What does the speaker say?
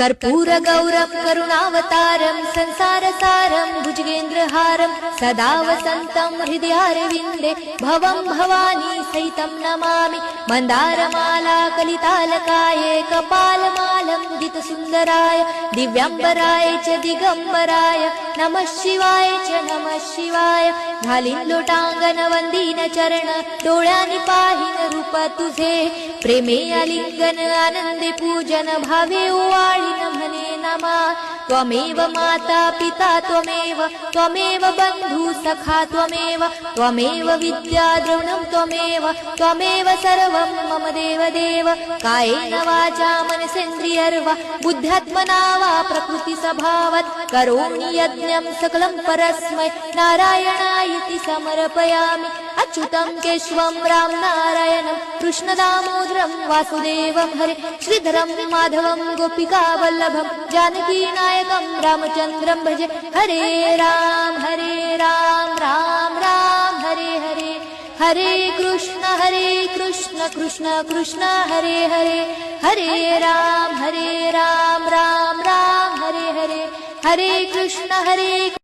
कर्पूरगौरं करुणावतारं संसारसारं भुजगेन्द्रहारं सदा वसन्तं हृदयारविन्दे भवं भवानी सहितं नमामि। मन्दारमाला कलितालकाये कपालमालं गीतसुन्दराय दिव्याम्बराय च दिगम्बराय नमः शिवाय च नमः शिवाय। घालीन लोटांगण वंदीन चरण डोळ्यांनी पाहीन रूप तुझे प्रेमे आलिंगन आनंदे पूजन भावे ओवाळीन म्हणे नमा। त्वमेव माता पिता त्वमेव बंधु सखा त्वमेव विद्या द्रविणं त्वमेव सर्वं मम देव। कायेन वाचा मनसेन्द्रियर्वा बुद्ध्यात्मना वा प्रकृति स्वभावात् करोमि यज्ञं सकलं परस्मै नारायणायति समर्पयामि। अच्युतं केशवं राम नारायणं कृष्णदामोदरं वासुदेवं हरे श्रीधरं माधवं गोपिका वल्लभं जानकी नायकं रामचन्द्रं भजे। हरे राम राम राम हरे हरे हरे कृष्ण कृष्ण कृष्ण हरे हरे हरे राम राम राम हरे हरे हरे कृष्ण